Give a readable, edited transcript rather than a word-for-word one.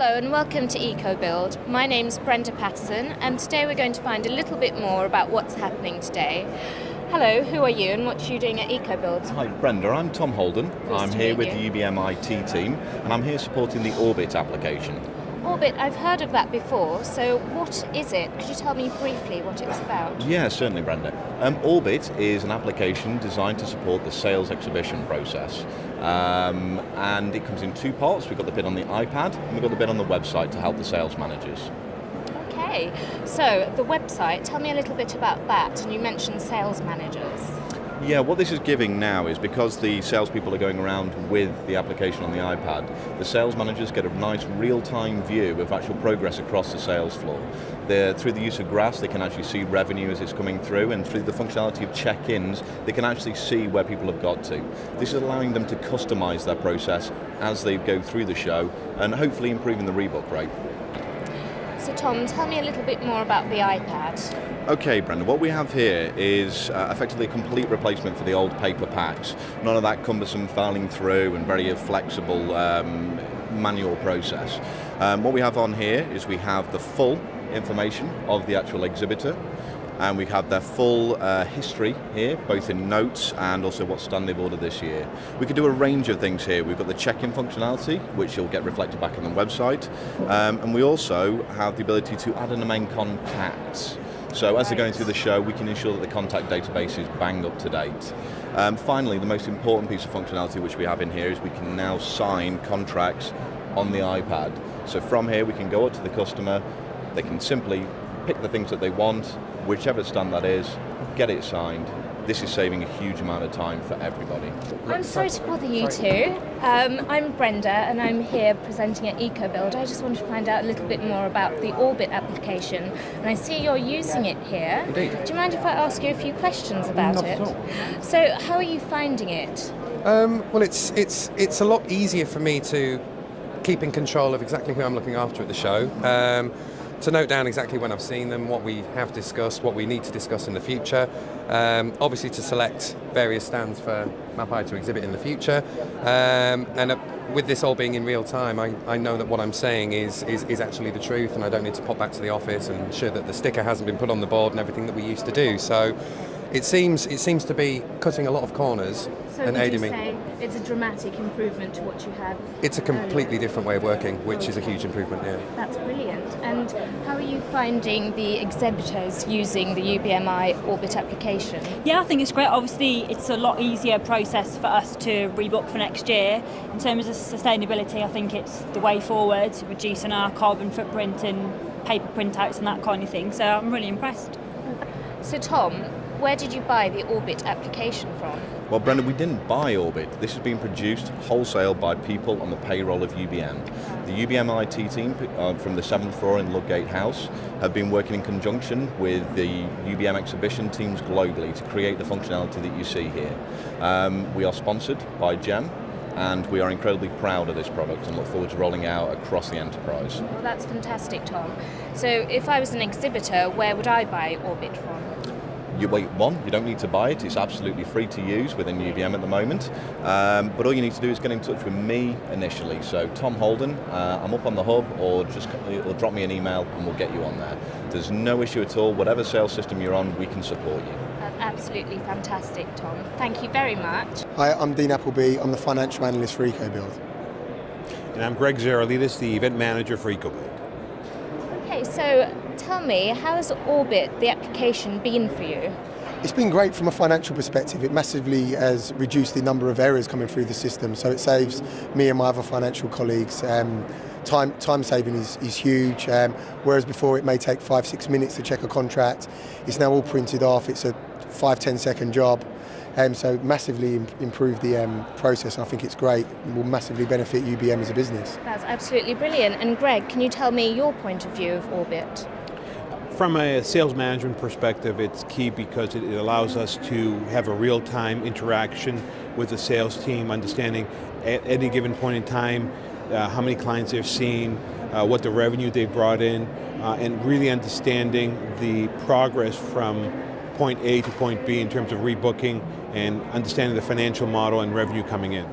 Hello and welcome to EcoBuild. My name's Brenda Patterson and today we're going to find a little bit more about what's happening today. Hello, who are you and what are you doing at EcoBuild? Hi Brenda, I'm Tom Holden. I'm here with the UBM IT team and I'm here supporting the Orbit application. Orbit, I've heard of that before, so what is it? Could you tell me briefly what it's about? Yeah, certainly Brenda. Orbit is an application designed to support the sales exhibition process. And it comes in two parts. We've got the bit on the iPad and we've got the bit on the website to help the sales managers. Okay, so the website, tell me a little bit about that. And you mentioned sales managers. Yeah, what this is giving now is because the salespeople are going around with the application on the iPad, the sales managers get a nice real-time view of actual progress across the sales floor. Through the use of graphs, they can actually see revenue as it's coming through, and through the functionality of check-ins, they can actually see where people have got to. This is allowing them to customize their process as they go through the show, and hopefully improving the rebook rate. So Tom, tell me a little bit more about the iPad. Okay, Brenda, what we have here is effectively a complete replacement for the old paper packs. None of that cumbersome filing through and very flexible manual process. What we have on here is we have the full information of the actual exhibitor, and we have their full history here, both in notes and also what stand they've ordered this year. We could do a range of things here. We've got the check-in functionality, which will get reflected back on the website, and we also have the ability to add in the main contacts. So as they're going through the show, we can ensure that the contact database is bang up to date. Finally, the most important piece of functionality which we have in here is we can now sign contracts on the iPad. So from here, we can go up to the customer, they can simply pick the things that they want, whichever stand that is, get it signed. This is saving a huge amount of time for everybody. I'm sorry to bother you two. I'm Brenda and I'm here presenting at EcoBuild. I just want to find out a little bit more about the Orbit application, and I see you're using it here. Indeed. Do you mind if I ask you a few questions about Not it? at all. So how are you finding it? Well, it's a lot easier for me to keep in control of exactly who I'm looking after at the show. To note down exactly when I've seen them, what we have discussed, what we need to discuss in the future. Obviously to select various stands for MAPI to exhibit in the future. With this all being in real time, I know that what I'm saying is actually the truth, and I don't need to pop back to the office and ensure that the sticker hasn't been put on the board and everything that we used to do. So it seems to be cutting a lot of corners and aiding me. So would you say it's a dramatic improvement to what you had? It's a completely different way of working, which is a huge improvement, yeah. That's brilliant. And how are you finding the exhibitors using the UBMI Orbit application? Yeah, I think it's great. Obviously, it's a lot easier process for us to rebook for next year. In terms of sustainability, I think it's the way forward, reducing our carbon footprint and paper printouts and that kind of thing. So I'm really impressed. So Tom, where did you buy the Orbit application from? Well, Brenda, we didn't buy Orbit. This has been produced wholesale by people on the payroll of UBM. The UBM IT team from the 7th floor in Ludgate House have been working in conjunction with the UBM exhibition teams globally to create the functionality that you see here. We are sponsored by GEM, and we are incredibly proud of this product and look forward to rolling out across the enterprise. Well, that's fantastic, Tom. So if I was an exhibitor, where would I buy Orbit from? You don't need to buy it. It's absolutely free to use within UBM at the moment. But all you need to do is get in touch with me initially. So Tom Holden, I'm up on the hub, or drop me an email and we'll get you on there. There's no issue at all. Whatever sales system you're on, we can support you. That's absolutely fantastic, Tom. Thank you very much. Hi, I'm Dean Appleby. I'm the financial analyst for EcoBuild. And I'm Greg Zaralidis, the event manager for EcoBuild. Okay, so tell me, how has Orbit, the application, been for you? It's been great from a financial perspective. It massively has reduced the number of errors coming through the system, so it saves me and my other financial colleagues. Time saving is huge, whereas before it may take 5-6 minutes to check a contract. It's now all printed off. It's a 5-10 second job. So massively improved the process. I think it's great and will massively benefit UBM as a business. That's absolutely brilliant. And Greg, can you tell me your point of view of Orbit? From a sales management perspective, it's key because it allows us to have a real-time interaction with the sales team, understanding at any given point in time how many clients they've seen, what the revenue they've brought in, and really understanding the progress from point A to point B in terms of rebooking and understanding the financial model and revenue coming in.